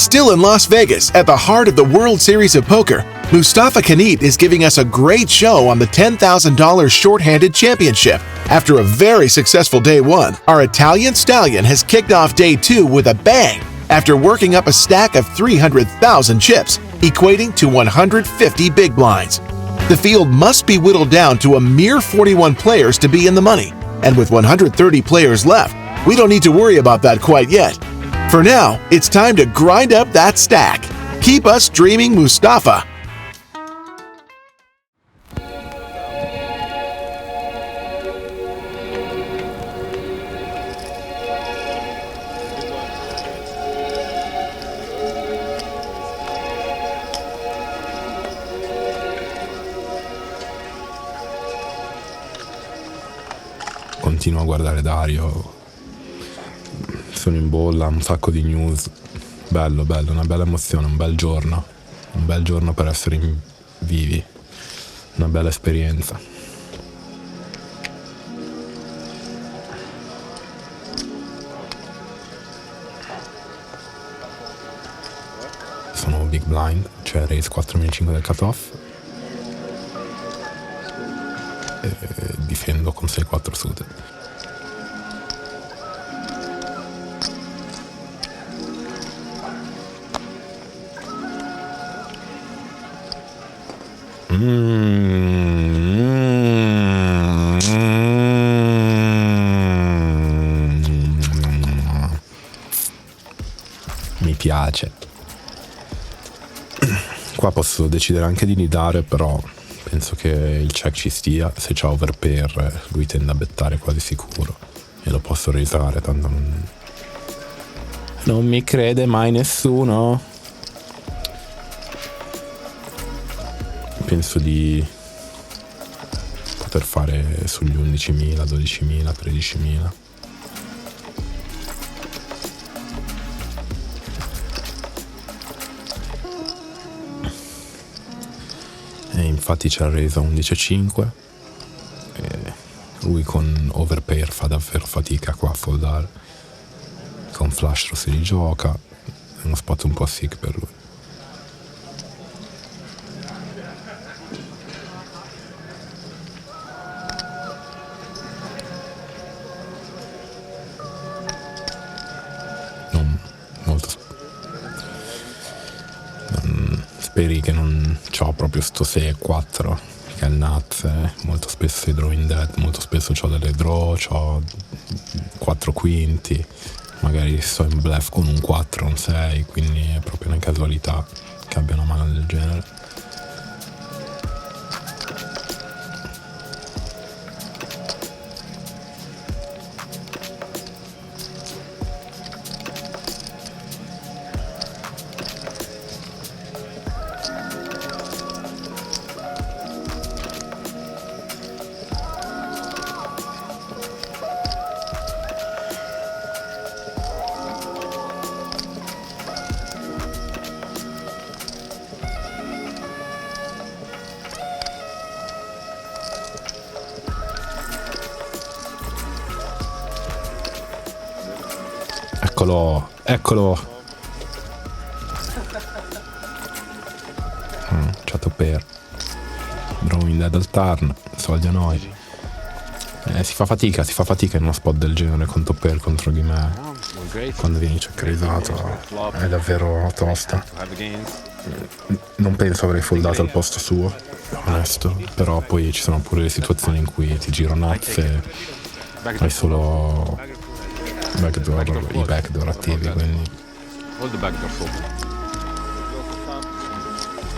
Still in Las Vegas, at the heart of the World Series of Poker, Mustafa Kanit is giving us a great show on the $10,000 Shorthanded Championship. After a very successful day one, our Italian stallion has kicked off day two with a bang after working up a stack of 300,000 chips, equating to 150 big blinds. The field must be whittled down to a mere 41 players to be in the money, and with 130 players left, we don't need to worry about that quite yet. For now, it's time to grind up that stack. Keep us dreaming, Mustafa. Continuo a guardare Dario, sono in bolla, un sacco di news, bello, una bella emozione, un bel giorno per essere vivi, una bella esperienza. Sono big blind, cioè raise 4.500 del cutoff e difendo con 6-4 suited. Mi piace. Qua posso decidere anche di nidare, però penso che il check ci stia. Se c'ha overpair lui tende a bettare quasi sicuro e lo posso raisare, tanto non mi crede mai nessuno. Penso di poter fare sugli 11.000, 12.000, 13.000. E infatti c'è il raise a 11.5 e lui con overpair fa davvero fatica qua a foldare. Con flush lo si rigioca, è uno spot un po' sick per lui. Speri che non c'ho proprio sto 6-4, che è il nuts, molto spesso sei draw in dead, molto spesso c'ho delle draw, c'ho 4 quinti, magari sto in bluff con un 4, un 6, quindi è proprio una casualità che abbia una mano del genere. Eccolo. Chato per drawing dead al turn, soldi a noi. Si fa fatica in uno spot del genere con topper contro di me. Quando vieni checkerizzato è davvero tosta. Non penso avrei foldato al posto suo, onesto, però poi ci sono pure le situazioni in cui ti giro nuts e hai solo i backdoor attivi, quindi all the backdoors open.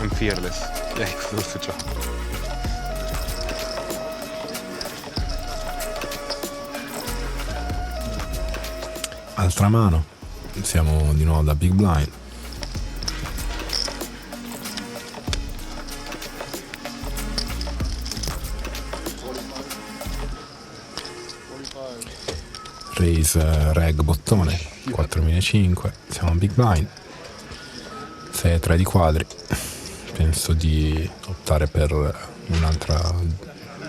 I'm fearless. Close to job. altra mano, siamo di nuovo da big blind. Raise reg bottone 4.500, siamo a big blind, 6-3 di quadri. Penso di optare per un'altra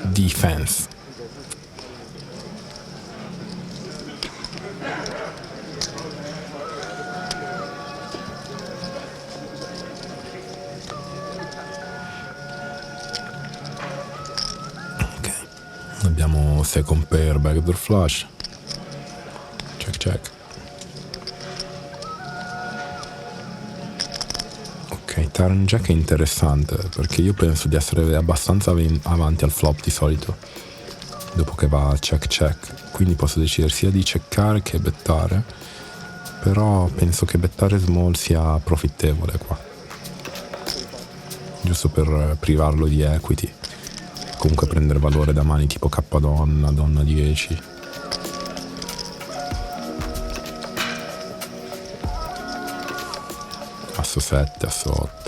defense. Abbiamo second pair, backdoor flush. Check check. Ok, turn jack è interessante perché io penso di essere abbastanza avanti al flop di solito dopo che va check check, quindi posso decidere sia di checkare che bettare, però penso che bettare small sia profittevole qua, giusto per privarlo di equity, comunque prendere valore da mani tipo K donna 10. Asso 7, asso 8.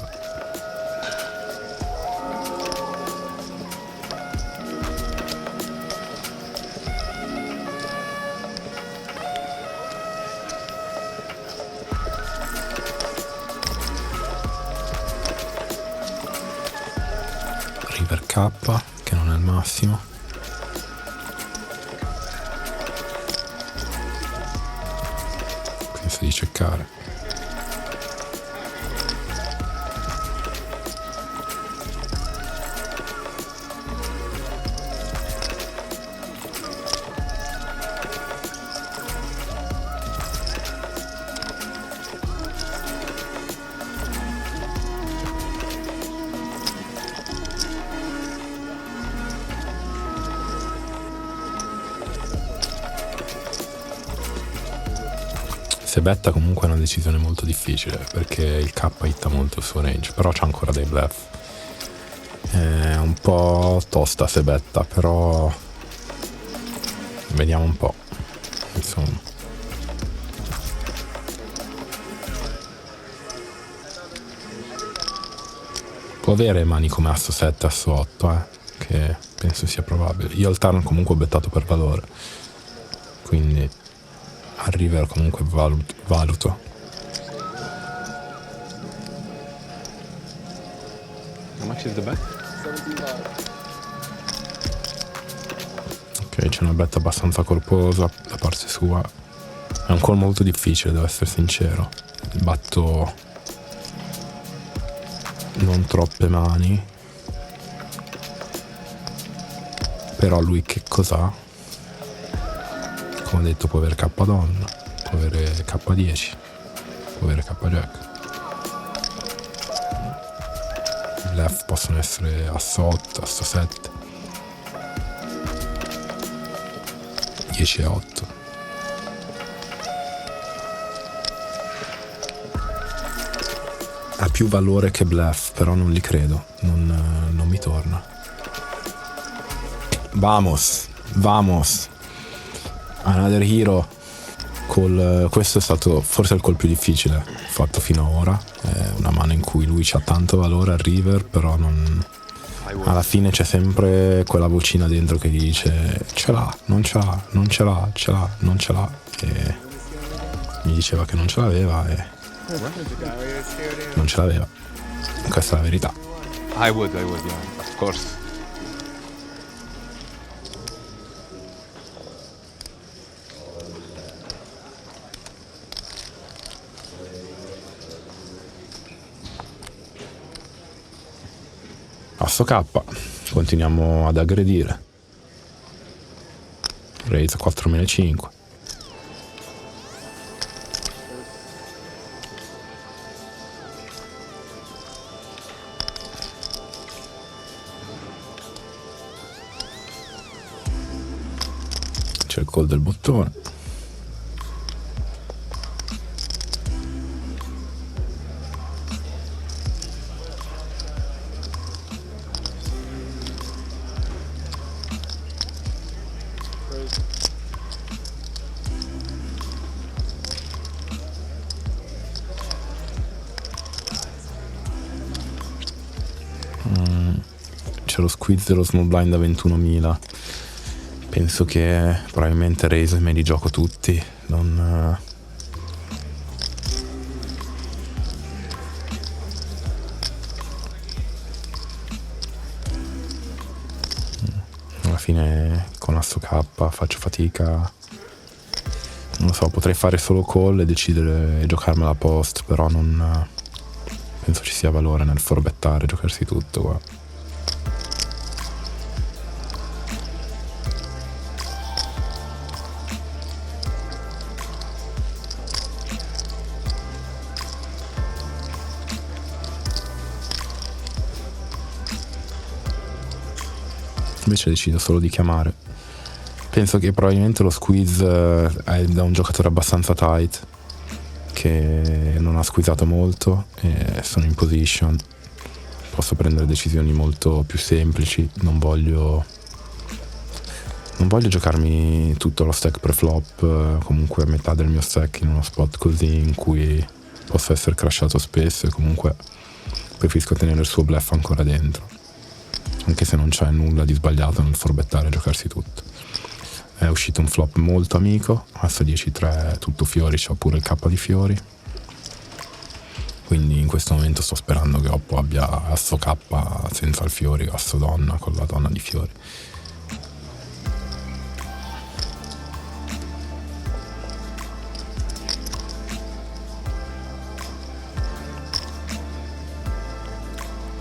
River K, che non è il massimo. Penso di checkare. Se betta comunque è una decisione molto difficile perché il K hitta molto il suo range, però c'ha ancora dei bluff. È un po' tosta se betta, però vediamo un po', insomma. Può avere mani come asso 7, asso 8, che penso sia probabile. Io al turn comunque ho bettato per valore, quindi al river comunque valuto. How much is the bet? Ok, c'è una bet abbastanza corposa da parte sua. È un call molto difficile, devo essere sincero. Batto non troppe mani, però lui che cos'ha? Come ho detto, può avere K donna, può avere K10, può avere K jack. I bluff possono essere asso 8, asso 7, 10 e 8. Ha più valore che bluff, però non li credo, non mi torna. Vamos. Another Hero. Questo è stato forse il call più difficile fatto fino ad ora. È una mano in cui lui c'ha tanto valore al river, però alla fine c'è sempre quella vocina dentro che gli dice ce l'ha, non ce l'ha, non ce l'ha, ce l'ha, non ce l'ha, e mi diceva che non ce l'aveva e non ce l'aveva. Questa è la verità. I would, yeah, of course. Asso K, continuiamo ad aggredire. Raise 4.500. C'è il call del bottone. C'è lo squeeze dello small blind da 21.000. Penso che probabilmente raise me li gioco tutti. Alla fine con asso K faccio fatica. Non lo so, potrei fare solo call e decidere e giocarmela post, però non penso ci sia valore nel forbettare, giocarsi tutto qua. Invece decido solo di chiamare. Penso che probabilmente lo squeeze è da un giocatore abbastanza tight, che non ha squeezato molto, e sono in position. Posso prendere decisioni molto più semplici. Non voglio giocarmi tutto lo stack pre-flop, comunque metà del mio stack in uno spot così in cui posso essere crashato spesso, e comunque preferisco tenere il suo bluff ancora dentro, anche se non c'è nulla di sbagliato nel forbettare e giocarsi tutto. È uscito un flop molto amico, asso 10-3 tutto fiori, c'ho pure il K di fiori, quindi in questo momento sto sperando che Oppo abbia asso K senza il fiori, o asso donna con la donna di fiori.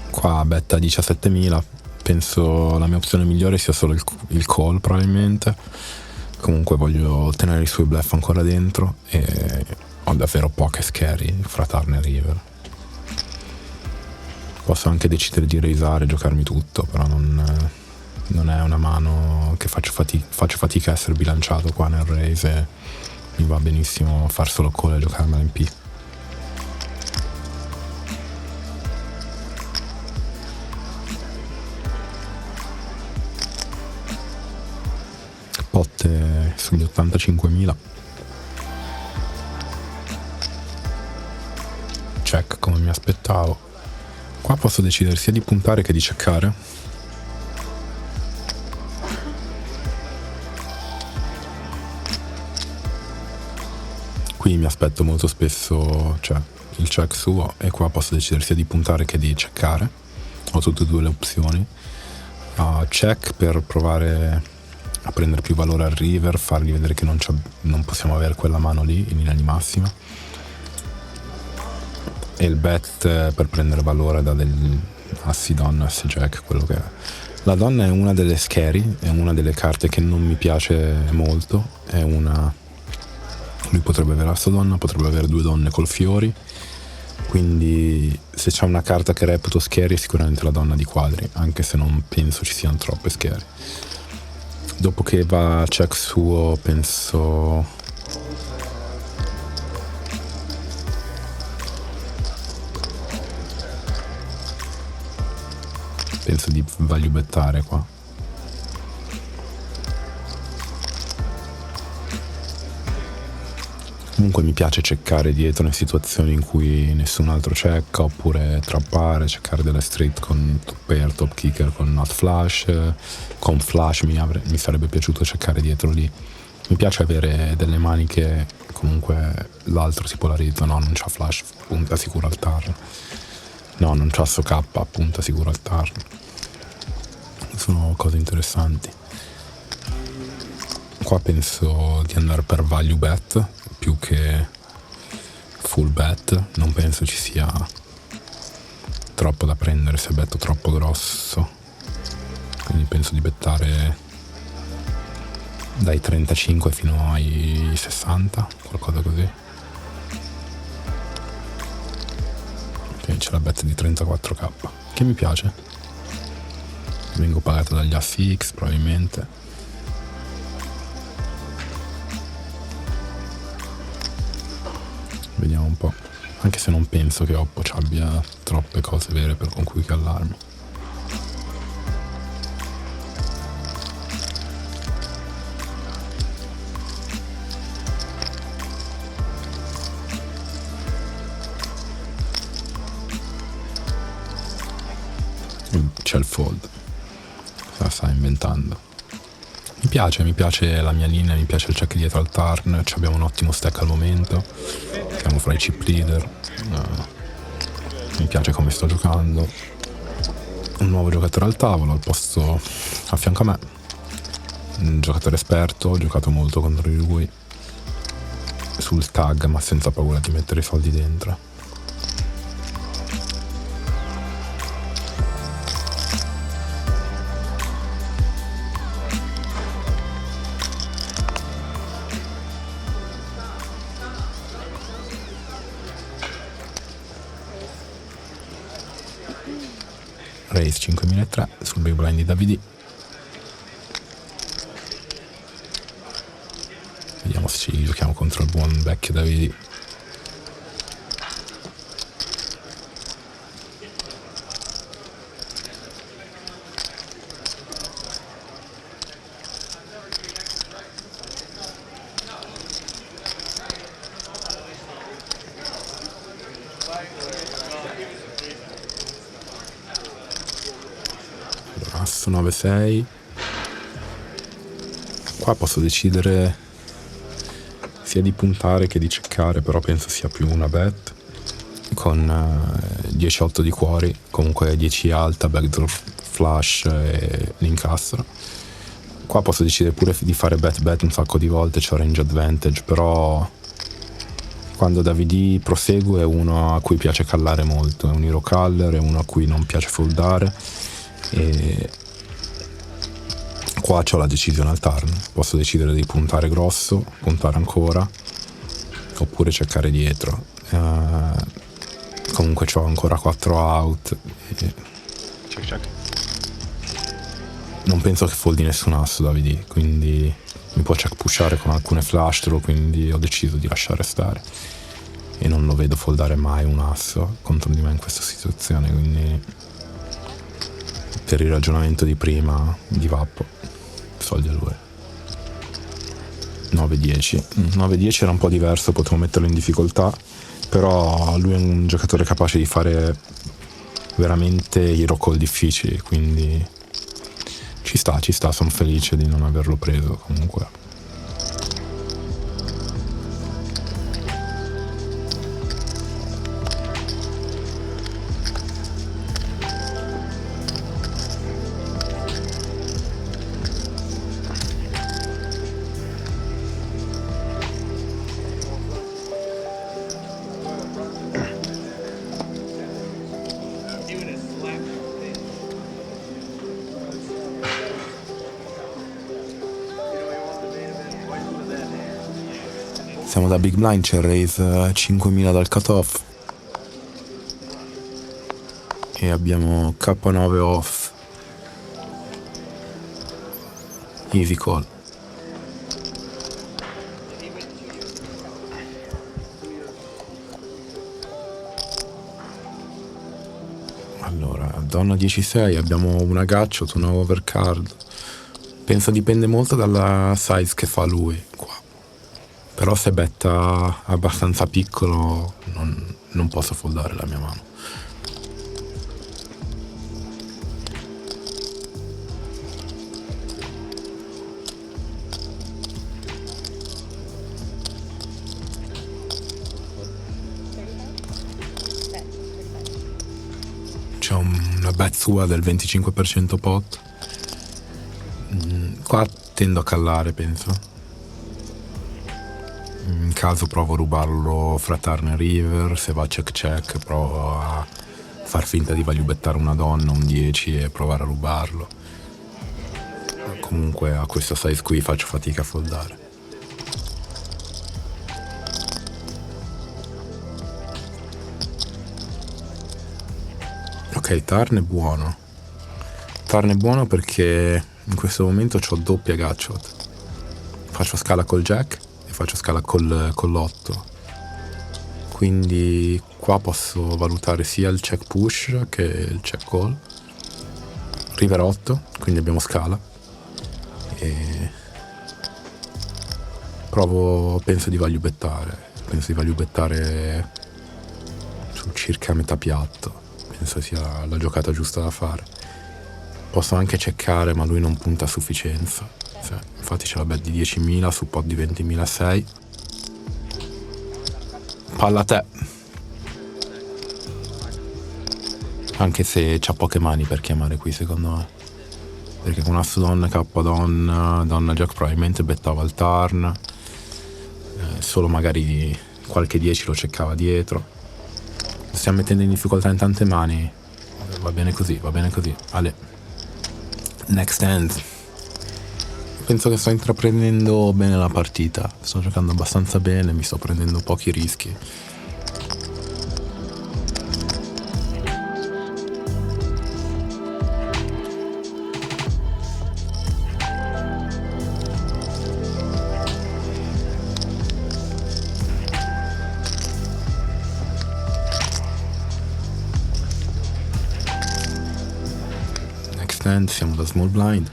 Qua betta 17.000, penso la mia opzione migliore sia solo il call probabilmente. Comunque voglio tenere i suoi bluff ancora dentro e ho davvero poche scary fra turn e river. Posso anche decidere di raisare e giocarmi tutto, però non è una mano che faccio fatica a essere bilanciato qua nel raise, mi va benissimo far solo call e giocarmela in P. Potte sugli 85.000. Check come mi aspettavo. Qua posso decidere sia di puntare che di checkare. Qui mi aspetto molto spesso, cioè, il check suo, e qua posso decidere sia di puntare che di checkare. Ho tutte e due le opzioni. Check per provare a prendere più valore al river, fargli vedere che non possiamo avere quella mano lì in linea di massima, e il bet per prendere valore da degli assi donna, assi jack, quello che è. La donna è una delle scary, è una delle carte che non mi piace molto, lui potrebbe avere asso donna, potrebbe avere due donne col fiori, quindi se c'è una carta che reputo scary è sicuramente la donna di quadri, anche se non penso ci siano troppe scary. Dopo che va a check suo penso di value bettare qua. Comunque mi piace checkare dietro in situazioni in cui nessun altro checka, oppure trappare, checkare delle street con top pair, top kicker, con not flash, con flash mi sarebbe piaciuto checkare dietro lì. Mi piace avere delle mani che comunque l'altro si polarizza, no, non c'ha flash, punta sicuro al turn, no, non c'ha asso K, punta sicuro al turn. Sono cose interessanti. Qua penso di andare per value bet più che full bet, non penso ci sia troppo da prendere se betto troppo grosso, quindi penso di bettare dai 35 fino ai 60, qualcosa così. Ok, c'è la bet di 34k che mi piace, vengo pagato dagli assi X probabilmente. Vediamo un po', anche se non penso che Oppo ci abbia troppe cose vere con cui callarmi. C'è il fold, la sta inventando. Mi piace la mia linea, mi piace il check dietro al turn, abbiamo un ottimo stack al momento, siamo fra i chip leader, mi piace come sto giocando. Un nuovo giocatore al tavolo, al posto a fianco a me, un giocatore esperto, ho giocato molto contro di lui sul tag, ma senza paura di mettere i soldi dentro. Raise 5.000 sul big blind di Davide. contro il buon vecchio Davide. Asso 9-6. Qua posso decidere sia di puntare che di ceccare, però penso sia più una bet con 10-8 di cuori, comunque 10 alta, backdoor flush e l'incastro. Qua posso decidere pure di fare bet un sacco di volte, c'ho range advantage, però quando Davide prosegue è uno a cui piace callare molto, è un hero caller, è uno a cui non piace foldare, e qua c'ho la decisione al turn, posso decidere di puntare grosso, puntare ancora, oppure cercare dietro. Comunque c'ho ancora 4 out e Check. non penso che foldi nessun asso Davide, quindi mi può check pushare con alcune flash draw, quindi ho deciso di lasciare stare e non lo vedo foldare mai un asso contro di me in questa situazione, quindi per il ragionamento di prima divappo, soldi a lui. 9-10 era un po' diverso, potevo metterlo in difficoltà, però lui è un giocatore capace di fare veramente hero call difficili, quindi ci sta, sono felice di non averlo preso comunque. Siamo da Big Blind, c'è il raise 5.000 dal cutoff e abbiamo K9 off, easy call. Allora, donna 10-6, abbiamo una gaccio, una overcard. Penso dipende molto dalla size che fa lui qua. Però se betta abbastanza piccolo non posso foldare la mia mano. C'è una bet sua del 25% pot. Qua tendo a callare, penso. In caso provo a rubarlo fra turn e river, se va check provo a far finta di value bettare una donna, un 10 e provare a rubarlo. Comunque a questo size qui faccio fatica a foldare. Ok, turn è buono. Turn è buono perché in questo momento ho doppia gutshot. Faccio scala col jack e faccio scala con l'8. Quindi qua posso valutare sia il check push che il check call. River 8, quindi abbiamo scala. E penso di value bettare. Penso di value bettare su circa metà piatto. Penso sia la giocata giusta da fare. Posso anche checkare, ma lui non punta a sufficienza. Infatti c'è la bet di 10.000 su pot di 20.006. Palla a te. Anche se c'ha poche mani per chiamare qui, secondo me. Perché con asso donna, K donna jack probabilmente bettava il turn. Solo magari qualche 10 lo ceccava dietro. Lo stiamo mettendo in difficoltà in tante mani. Va bene così. Ale. Next hand. Penso che sto intraprendendo bene la partita. Sto giocando abbastanza bene, mi sto prendendo pochi rischi. stand, siamo da small blind.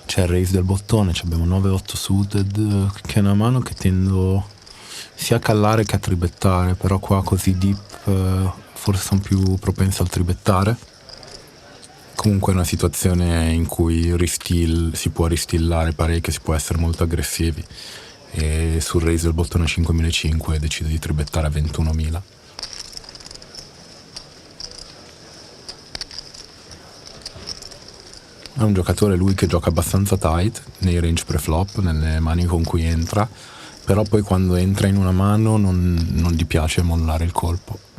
C'è il raise del bottone, abbiamo 9-8 suited, che è una mano che tendo sia a callare che a tribettare, però qua così deep forse sono più propenso al tribettare. Comunque è una situazione in cui si può ristillare parecchio, si può essere molto aggressivi, e sul raise del bottone a 5.500 decido di tribettare a 21.000. È un giocatore lui che gioca abbastanza tight nei range pre-flop, nelle mani con cui entra, però poi quando entra in una mano non gli piace mollare il colpo.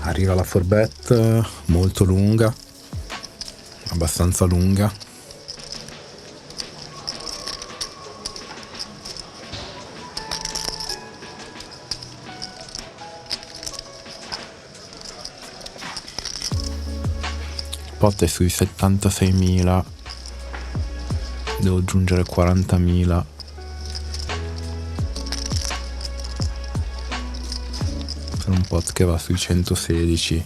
Arriva la 4bet molto lunga, abbastanza lunga. Il pot è sui 76.000, devo aggiungere 40.000. Un pot che va sui 116,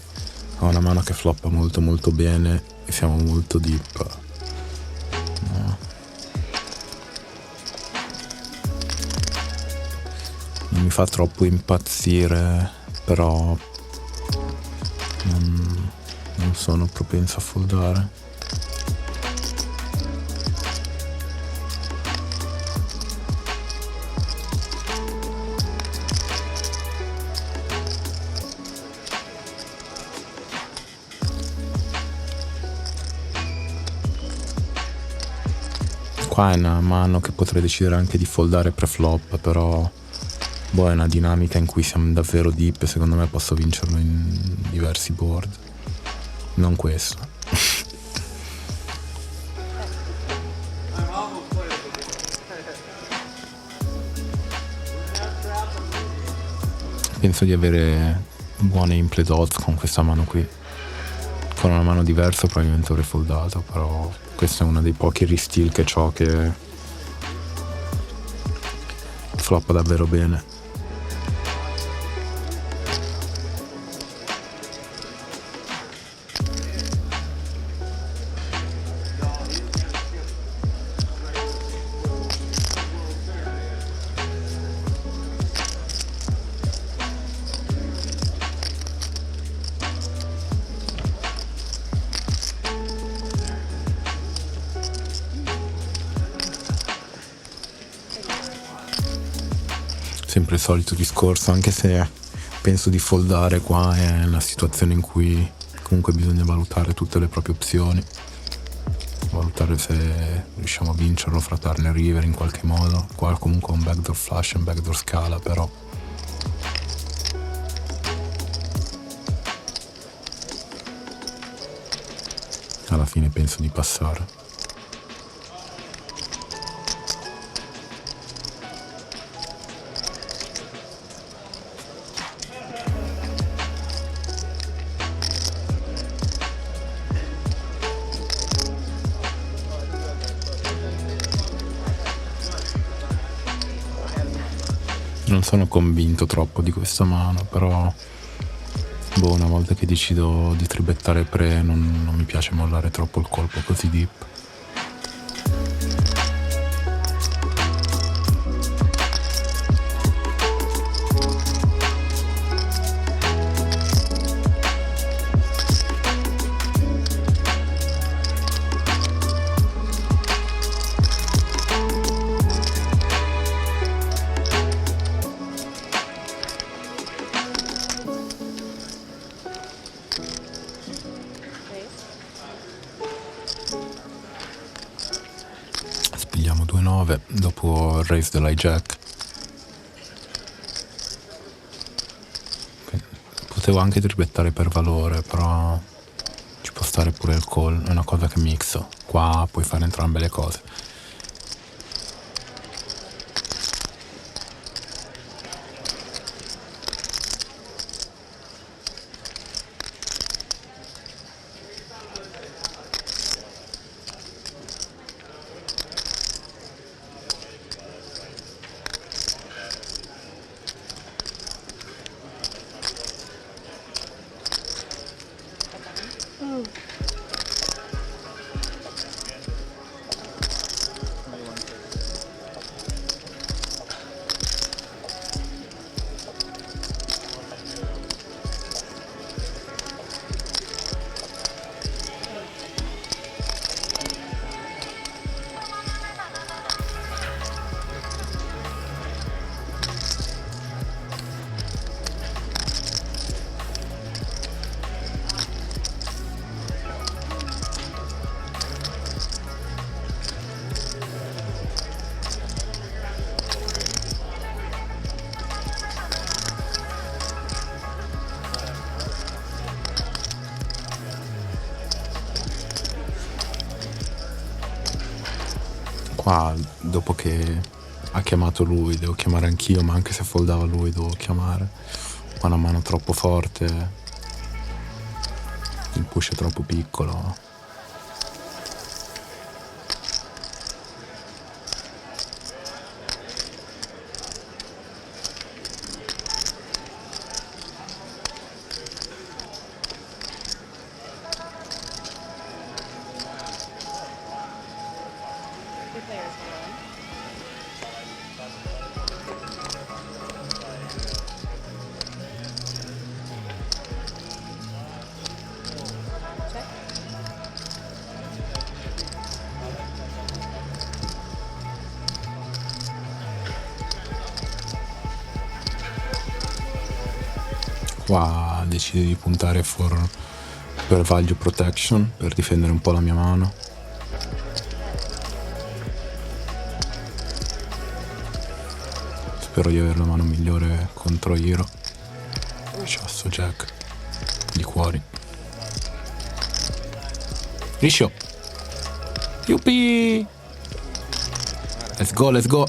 ha una mano che floppa molto molto bene e siamo molto deep. No. Non mi fa troppo impazzire, però non sono propenso a foldare. Qua è una mano che potrei decidere anche di foldare pre-flop, però è una dinamica in cui siamo davvero deep e secondo me posso vincerlo in diversi board. Non questo. Penso di avere buone implay odds con questa mano qui. Con una mano diversa probabilmente avrei foldato, però questo è uno dei pochi restill che ho che floppa davvero bene. Sempre il solito discorso, anche se penso di foldare, qua è una situazione in cui comunque bisogna valutare tutte le proprie opzioni, valutare se riusciamo a vincerlo fra turn e river in qualche modo. Qua comunque un backdoor flush e un backdoor scala, però alla fine penso di passare. Non sono convinto troppo di questa mano, però Boh, una volta che decido di tribettare pre non mi piace mollare troppo il colpo così deep. Spigliamo 2-9 dopo il raise dell'hijack. Potevo anche tribettare per valore, però ci può stare pure il call, è una cosa che mixo. Qua puoi fare entrambe le cose. Qua, dopo che ha chiamato lui, devo chiamare anch'io, ma anche se foldava lui devo chiamare. Qua una mano troppo forte, il push è troppo piccolo. Qua decido di puntare per value protection, per difendere un po' la mia mano. Spero di avere la mano migliore contro Hero. Ciasso Jack di cuori. Riscio. Yuppie! Let's go, let's go.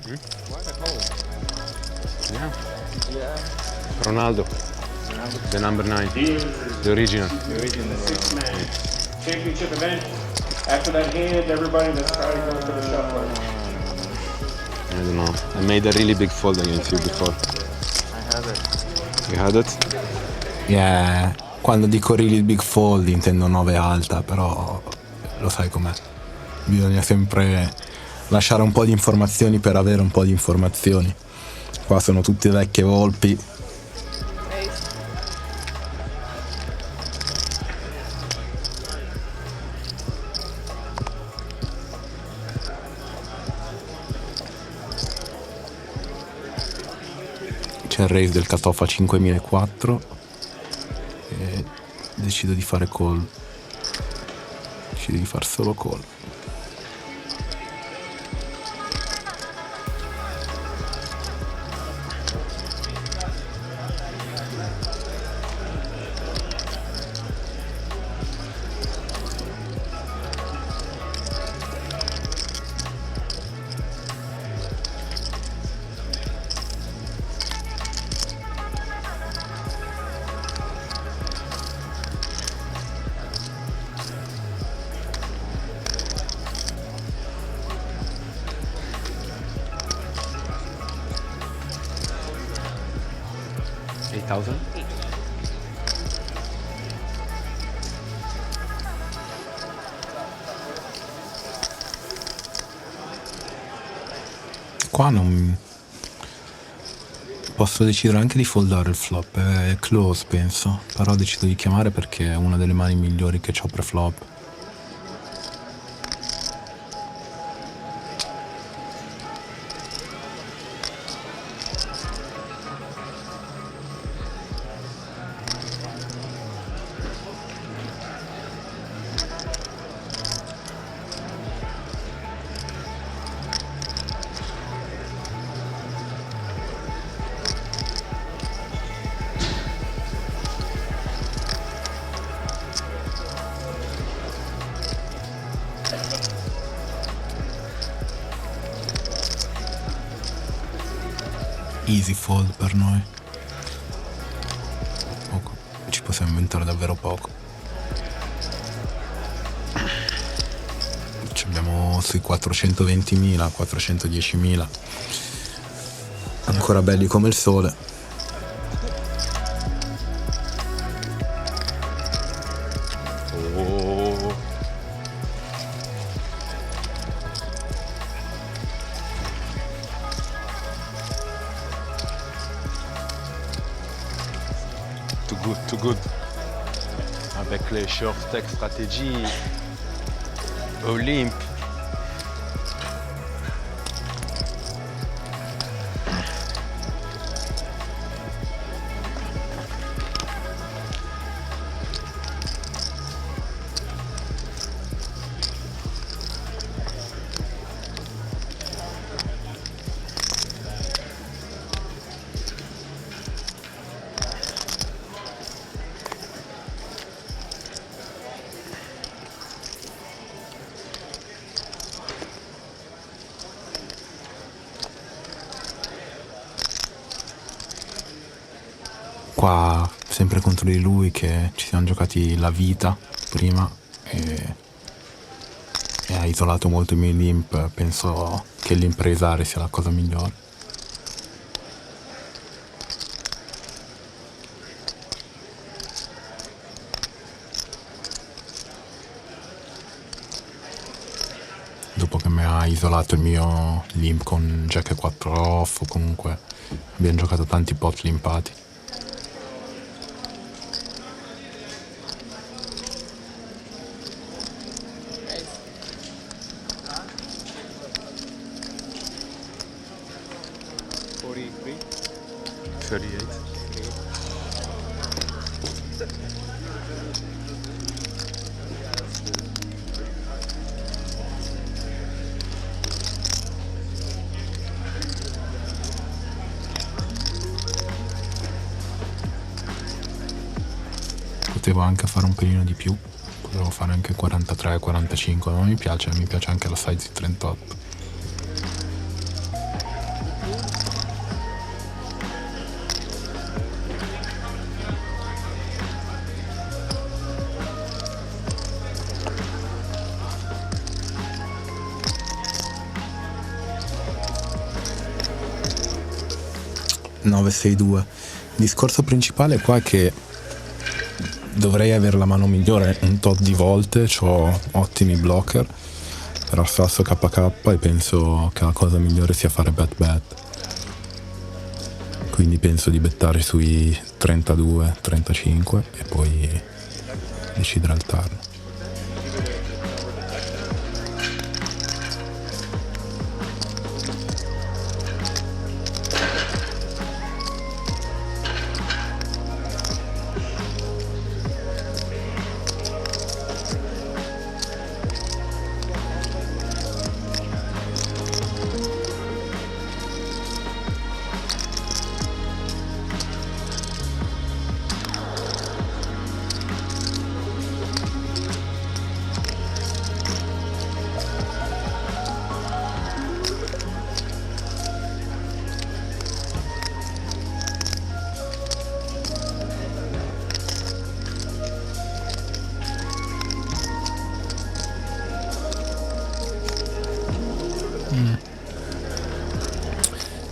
Ronaldo. The number 9. The original. Championship event. After that hand, everybody in the crowd goes to the shuffler. I don't know. I made a really big fold against you before. I had it. You had it? Yeah, quando dico really big fold intendo 9 alta, però lo sai com'è. Bisogna sempre lasciare un po' di informazioni per avere un po' di informazioni. Qua sono tutte vecchie volpi. C'è il raise del cutoff a 5004 e decido di fare call. Decido di far solo call. Qua non posso decidere anche di foldare il flop, è close penso, però decido di chiamare perché è una delle mani migliori che ho pre-flop. Easy fold per noi. Poco. Ci possiamo inventare davvero poco. Ci abbiamo sui 420.000, 410.000. Ancora belli come il sole. Oh. Too good. Avec les short tech stratégie, Olympe. Qua sempre contro di lui che ci siamo giocati la vita prima e ha isolato molto i miei limp. Penso che l'impresare sia la cosa migliore. Dopo che mi ha isolato il mio limp con jack e 4 off, o comunque abbiamo giocato tanti pot limpati. Potevo anche fare un pelino di più, potevo fare anche 43, 45, ma mi piace anche la size 38. (9-6-2). Il discorso principale qua è che dovrei avere la mano migliore un tot di volte, ho ottimi blocker, però sasso KK e penso che la cosa migliore sia fare bet. Quindi penso di bettare sui 32, 35 e poi decidere al turn.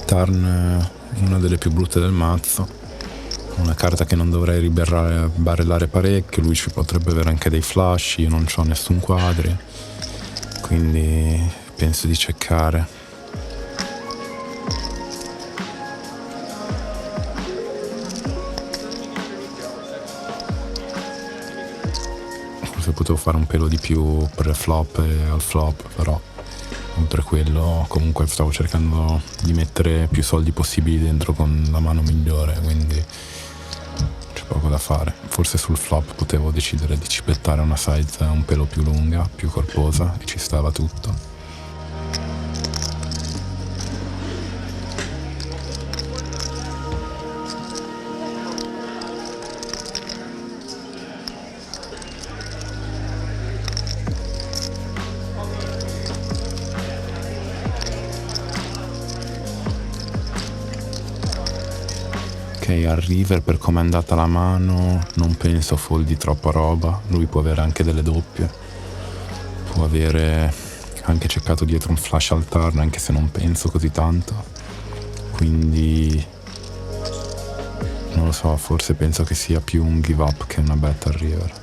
Turn, una delle più brutte del mazzo, una carta che non dovrei barellare parecchio. Lui ci potrebbe avere anche dei flash, io non ho nessun quadri, quindi penso di checcare. potevo fare un pelo di più pre-flop e al flop, però oltre a quello comunque stavo cercando di mettere più soldi possibili dentro con la mano migliore, quindi c'è poco da fare. Forse sul flop potevo decidere di cipettare una size un pelo più lunga, più corposa, e ci stava tutto. Ok, al river, per come è andata la mano, non penso foldi troppa roba. Lui può avere anche delle doppie, può avere anche cercato dietro un flash al turn, anche se non penso così tanto, quindi non lo so, forse penso che sia più un give up che una bet al river.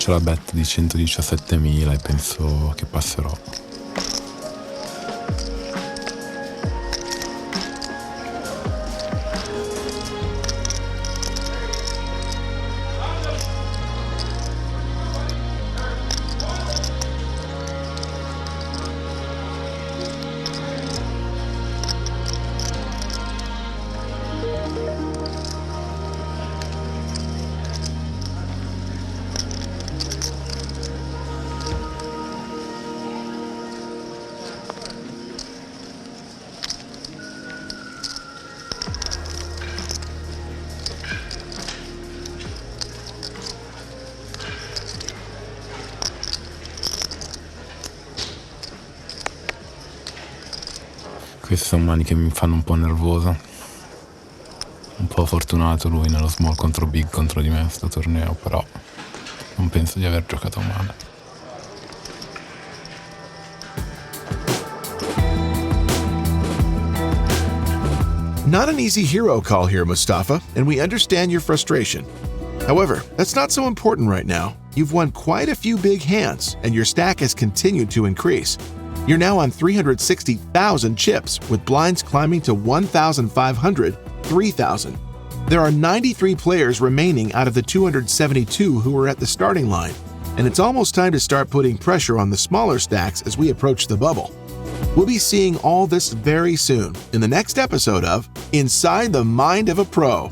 C'è la bet di 117.000 e penso che passerò. Queste sono mani che mi fanno un po' nervoso. Un po' fortunato lui nello small contro big contro di me sto torneo, però non penso di aver giocato male. Not an easy hero call here, Mustafa, and we understand your frustration. However, that's not so important right now. You've won quite a few big hands, and your stack has continued to increase. You're now on 360,000 chips, with blinds climbing to 1,500, 3,000. There are 93 players remaining out of the 272 who were at the starting line, and it's almost time to start putting pressure on the smaller stacks as we approach the bubble. We'll be seeing all this very soon in the next episode of Inside the Mind of a Pro.